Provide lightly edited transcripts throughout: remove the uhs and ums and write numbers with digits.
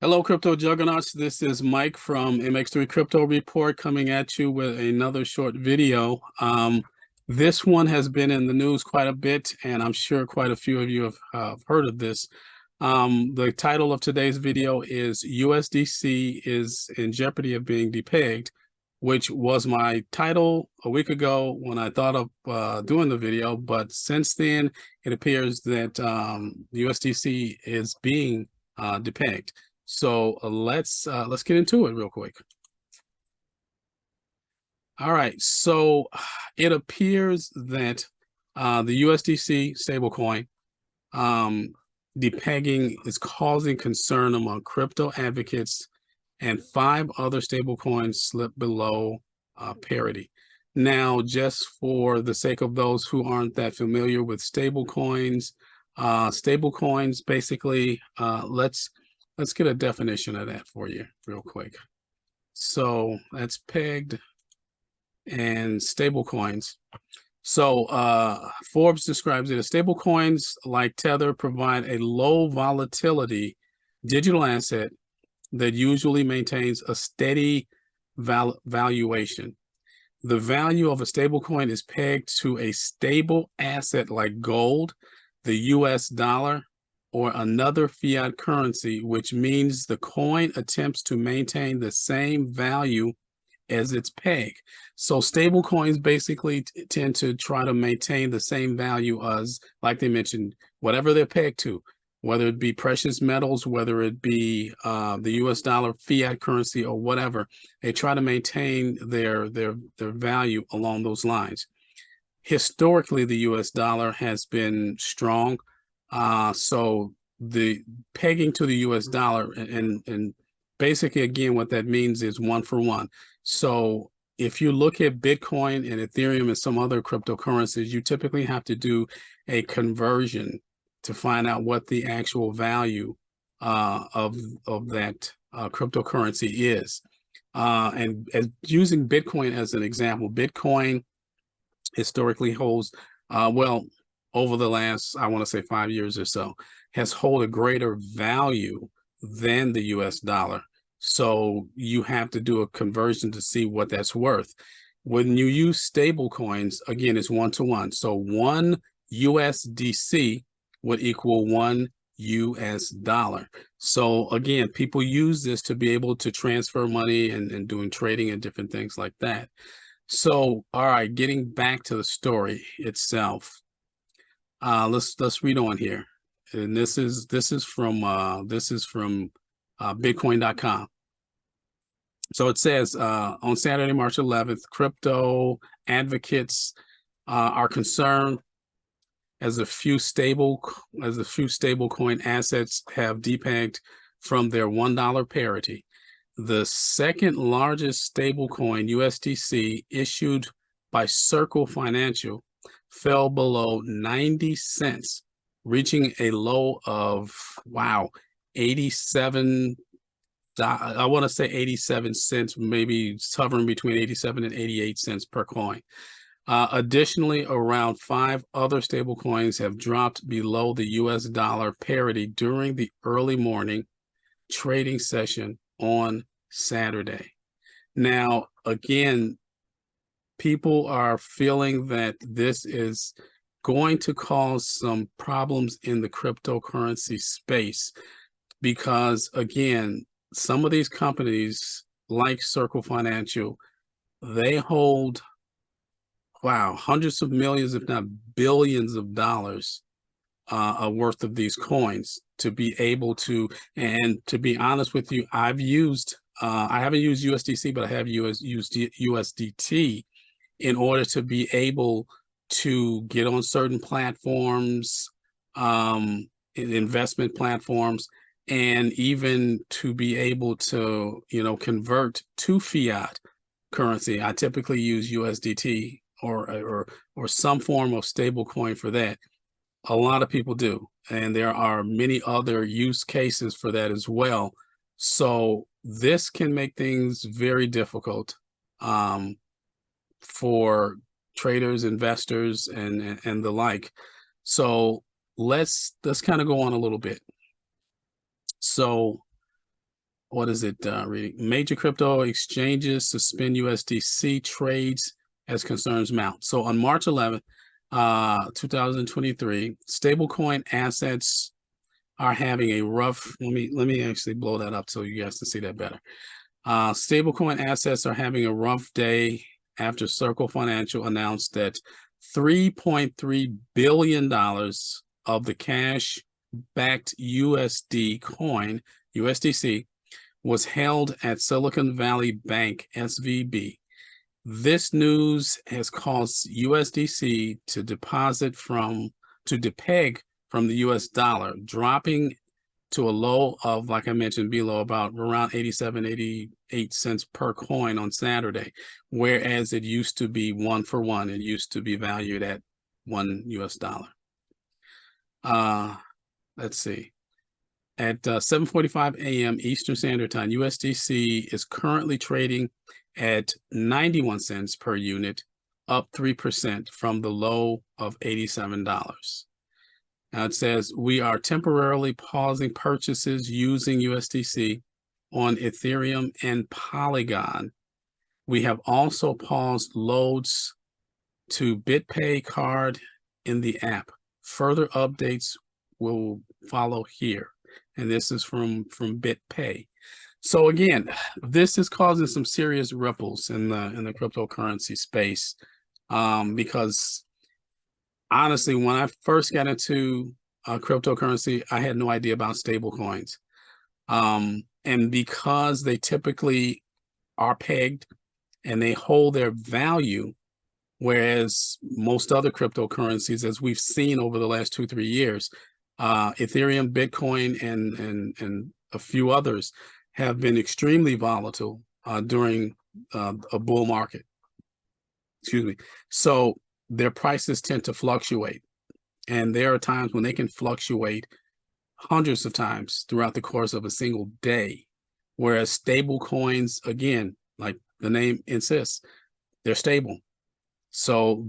Hello, Crypto Juggernauts. This is Mike from Mx3 Crypto Report coming at you with another short video. This one has been in the news quite a bit, and I'm sure quite a few of you have heard of this. The title of today's video is USDC is in jeopardy of being depegged, which was my title a week ago when I thought of doing the video. But since then, it appears that USDC is being depegged. So let's get into it real quick. All right, so it appears that the USDC stablecoin depegging is causing concern among crypto advocates, and 5 other stablecoins slipped below parity. Now, just for the sake of those who aren't that familiar with stablecoins, basically, let's get a definition of that for you real quick. So that's pegged and stablecoins. So Forbes describes it as stablecoins like Tether provide a low volatility digital asset that usually maintains a steady valuation. The value of a stablecoin is pegged to a stable asset like gold, the US dollar, or another fiat currency, which means the coin attempts to maintain the same value as its peg. So stable coins basically tend to try to maintain the same value as, like they mentioned, whatever they're pegged to, whether it be precious metals, whether it be the US dollar, fiat currency, or whatever. They try to maintain their value along those lines. Historically, the US dollar has been strong. So the pegging to the US dollar and basically, again, what that means is 1 for 1. So if you look at Bitcoin and Ethereum and some other cryptocurrencies, you typically have to do a conversion to find out what the actual value of that cryptocurrency is. And as using Bitcoin as an example, Bitcoin historically holds, over the last, I want to say 5 years or so, has held a greater value than the US dollar. So you have to do a conversion to see what that's worth. When you use stable coins, again, it's 1 to 1. So 1 USDC would equal 1 US dollar. So again, people use this to be able to transfer money and doing trading and different things like that. So, all right, getting back to the story itself. Let's read on here, and this is from Bitcoin.com. So it says on Saturday, March 11th, crypto advocates are concerned as a few stable coin assets have depegged from their $1 parity. The second largest stablecoin, USDC, issued by Circle Financial, fell below 90 cents, reaching a low of, 87, I want to say 87 cents, maybe hovering between 87 and 88 cents per coin. Additionally, around 5 other stable coins have dropped below the US dollar parity during the early morning trading session on Saturday. Now, again, people are feeling that this is going to cause some problems in the cryptocurrency space because, again, some of these companies like Circle Financial, they hold, hundreds of millions, if not billions of dollars worth of these coins to be able to, and to be honest with you, I haven't used USDC, but I have used USDT in order to be able to get on certain platforms, investment platforms, and even to be able to, convert to fiat currency. I typically use USDT or some form of stable coin for that. A lot of people do, and there are many other use cases for that as well. So this can make things very difficult for traders, investors, and the like. So let's kind of go on a little bit. So what is it reading? Major crypto exchanges suspend USDC trades as concerns mount. So on March 11th, 2023, stablecoin assets are having a rough, let me actually blow that up so you guys can see that better. Stablecoin assets are having a rough day after Circle Financial announced that $3.3 billion of the cash-backed USD coin, USDC, was held at Silicon Valley Bank, SVB. This news has caused USDC to depeg from the US dollar, dropping to a low of, like I mentioned below, about around 87, 88 cents per coin on Saturday, whereas it used to be 1 for 1. It used to be valued at $1 US. Let's see. At 7:45 a.m. Eastern Standard Time, USDC is currently trading at 91 cents per unit, up 3% from the low of $87. Now it says, we are temporarily pausing purchases using USDC on Ethereum and Polygon. We have also paused loads to BitPay card in the app. Further updates will follow here. And this is from BitPay. So again, this is causing some serious ripples in the cryptocurrency space, because honestly, when I first got into cryptocurrency, I had no idea about stable coins. And because they typically are pegged and they hold their value, whereas most other cryptocurrencies, as we've seen over the last 2-3 years, Ethereum, Bitcoin, and a few others have been extremely volatile during a bull market. Excuse me. So their prices tend to fluctuate, and there are times when they can fluctuate hundreds of times throughout the course of a single day, whereas stable coins, again, like the name insists, they're stable. So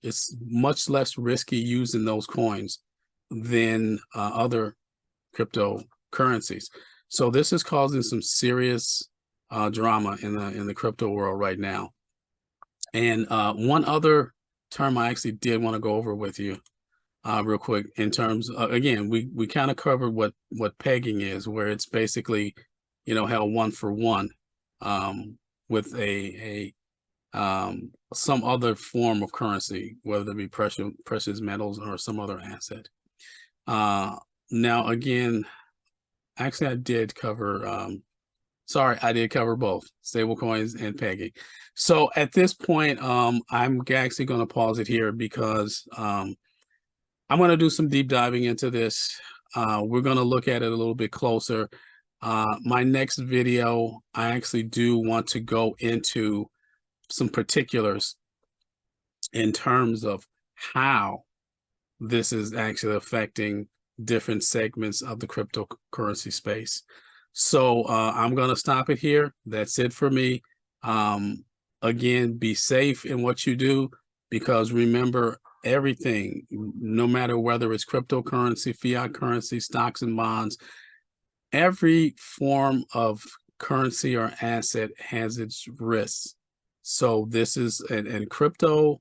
it's much less risky using those coins than other cryptocurrencies. So this is causing some serious drama in the crypto world right now. And one other term I actually did want to go over with you real quick, in terms of, again, we kind of covered what pegging is, where it's basically, held 1 for 1 with some other form of currency, whether it be precious metals or some other asset. Now, again, actually, I did cover, I did cover both stable coins and pegging. So at this point, I'm actually going to pause it here, because I'm going to do some deep diving into this. We're going to look at it a little bit closer. My next video, I actually do want to go into some particulars in terms of how this is actually affecting different segments of the cryptocurrency space. So I'm going to stop it here. That's it for me. Again, be safe in what you do, because remember, everything, no matter whether it's cryptocurrency, fiat currency, stocks and bonds, every form of currency or asset has its risks. So this is, and crypto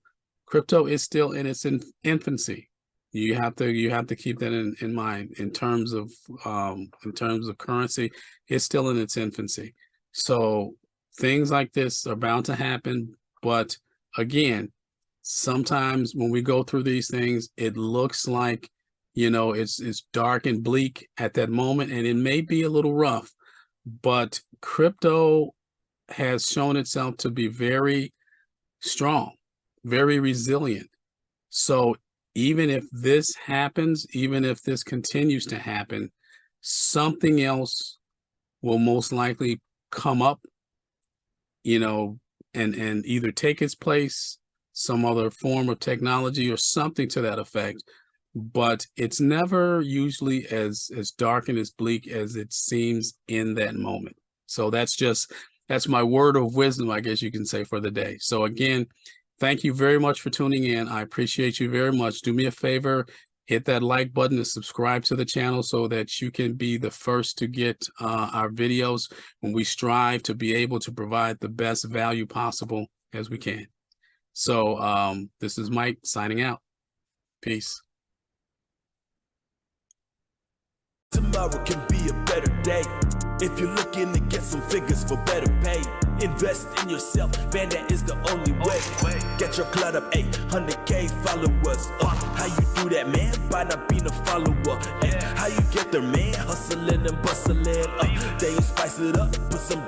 is still in its infancy. You have to keep that in mind. In terms of currency, it's still in its infancy. So things like this are bound to happen. But again, sometimes when we go through these things, it looks like, it's dark and bleak at that moment, and it may be a little rough, but crypto has shown itself to be very strong, very resilient. So even if this happens, even if this continues to happen, something else will most likely come up, and either take its place, some other form of technology or something to that effect. But it's never usually as dark and as bleak as it seems in that moment. So that's my word of wisdom, I guess you can say, for the day. So again, thank you very much for tuning in. I appreciate you very much. Do me a favor, Hit that like button and subscribe to the channel so that you can be the first to get our videos when we strive to be able to provide the best value possible as we can. So this is Mike signing out. Peace. Tomorrow can be a better day if you're looking to get some figures for better pay. Invest in yourself, man, that is the only way. Get your clout up, 100K followers. How you do that, man? By not being a follower. How you get there, man? Hustling and bustling. Then you spice it up, put some